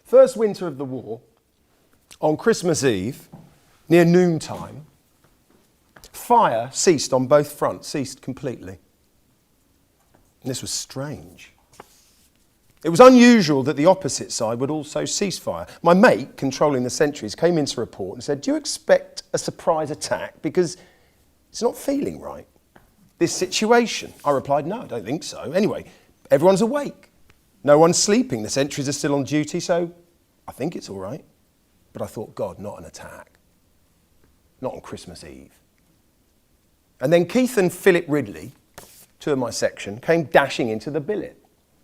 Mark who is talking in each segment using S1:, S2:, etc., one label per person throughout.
S1: First winter of the war, on Christmas Eve, near noontime, fire ceased on both fronts, ceased completely. And this was strange. It was unusual that the opposite side would also cease fire. My mate, controlling the sentries, came in to report and said, "Do you expect a surprise attack? Because it's not feeling right, this situation." I replied, "No, I don't think so. Anyway, everyone's awake. No one's sleeping. The sentries are still on duty, so I think it's all right." But I thought, God, not an attack. Not on Christmas Eve. And then Keith and Philip Ridley, two of my section, came dashing into the billet.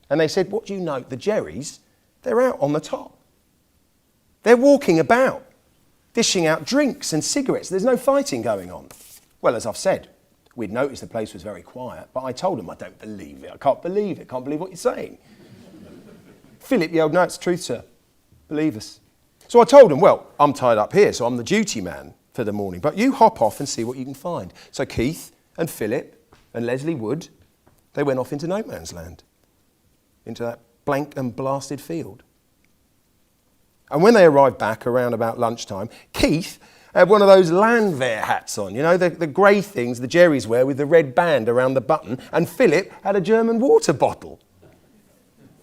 S1: And they said, "What do you know? The Jerrys, they're out on the top. They're walking about, dishing out drinks and cigarettes. There's no fighting going on." Well, as I've said, we'd noticed the place was very quiet, but I told them, "I don't believe it. I can't believe it. Can't believe what you're saying." Philip yelled, "No, it's the truth, sir. Believe us." So I told him, "Well, I'm tied up here, so I'm the duty man for the morning, but you hop off and see what you can find." So Keith and Philip and Leslie Wood, they went off into no man's land, into that blank and blasted field. And when they arrived back around about lunchtime, Keith had one of those Landwehr hats on, you know, the grey things the Jerrys wear with the red band around the button, and Philip had a German water bottle.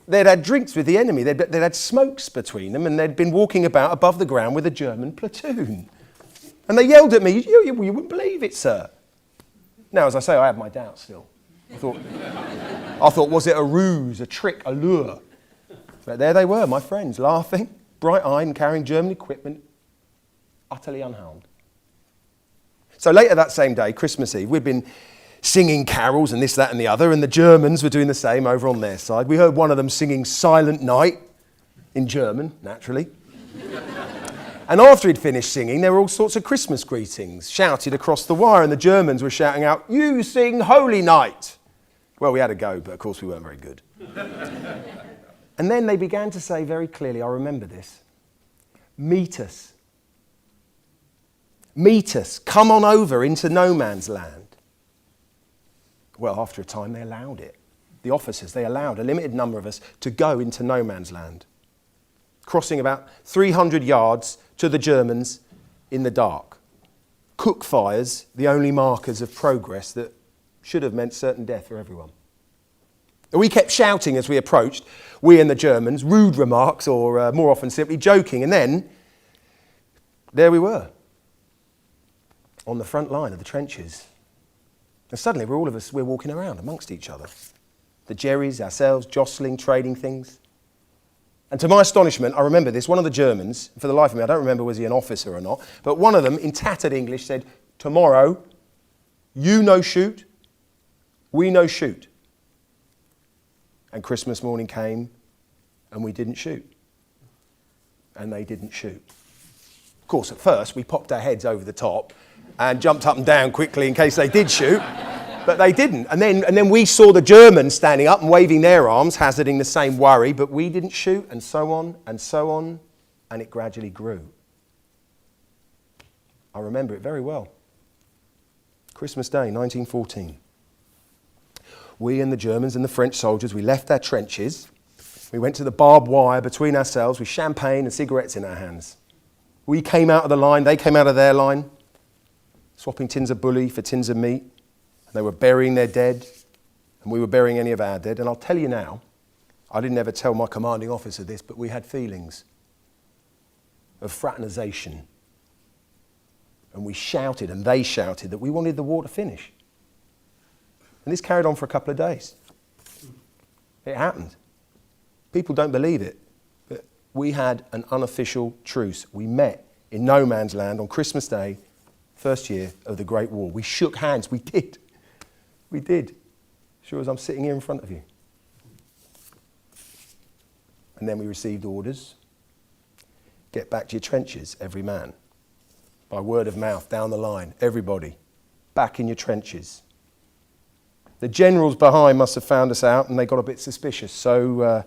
S1: They'd had drinks with the enemy, they'd had smokes between them, and they'd been walking about above the ground with a German platoon. And they yelled at me, you wouldn't believe it, sir." Now, as I say, I had my doubts still. I thought, was it a ruse, a trick, a lure? But there they were, my friends, laughing, bright-eyed and carrying German equipment, utterly unharmed. So later that same day, Christmas Eve, we'd been singing carols and this, that and the other, and the Germans were doing the same over on their side. We heard one of them singing Silent Night in German, naturally. And after he'd finished singing, there were all sorts of Christmas greetings shouted across the wire, and the Germans were shouting out, "You sing Holy Night." Well, we had a go, but of course we weren't very good. And then they began to say very clearly, I remember this, "Meet us. Meet us. Come on over into no man's land." Well, after a time, they allowed it. The officers, they allowed a limited number of us to go into no man's land, crossing about 300 yards to the Germans in the dark. Cook fires, the only markers of progress that should have meant certain death for everyone. We kept shouting as we approached, we and the Germans, rude remarks or more often simply joking. And then there we were, on the front line of the trenches. And suddenly we're walking around amongst each other. The Jerrys, ourselves, jostling, trading things. And to my astonishment, I remember this, one of the Germans, for the life of me, I don't remember was he an officer or not, but one of them in tattered English said, "Tomorrow, you no shoot, we no shoot." And Christmas morning came and we didn't shoot. And they didn't shoot. Of course, at first we popped our heads over the top and jumped up and down quickly in case they did shoot, but they didn't. And then we saw the Germans standing up and waving their arms, hazarding the same worry, but we didn't shoot, and so on, and it gradually grew. I remember it very well. Christmas Day, 1914. We and the Germans and the French soldiers, we left our trenches. We went to the barbed wire between ourselves with champagne and cigarettes in our hands. We came out of the line, they came out of their line, swapping tins of bully for tins of meat. And they were burying their dead, and we were burying any of our dead. And I'll tell you now, I didn't ever tell my commanding officer this, but we had feelings of fraternization. And we shouted, and they shouted, that we wanted the war to finish. And this carried on for a couple of days. It happened. People don't believe it, but we had an unofficial truce. We met in no man's land on Christmas Day, first year of the Great War. We shook hands. We did. We did. Sure as I'm sitting here in front of you. And then we received orders. Get back to your trenches, every man. By word of mouth, down the line, everybody. Back in your trenches. The generals behind must have found us out and they got a bit suspicious. So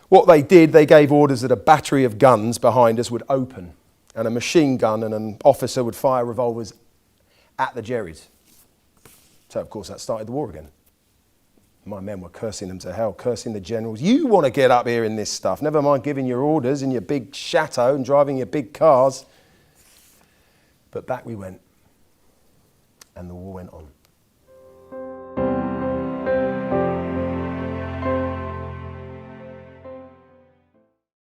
S1: what they did, they gave orders that a battery of guns behind us would open and a machine gun and an officer would fire revolvers at the Jerrys. So, of course, that started the war again. My men were cursing them to hell, cursing the generals. You want to get up here in this stuff. Never mind giving your orders in your big chateau and driving your big cars. But back we went. And the war went on.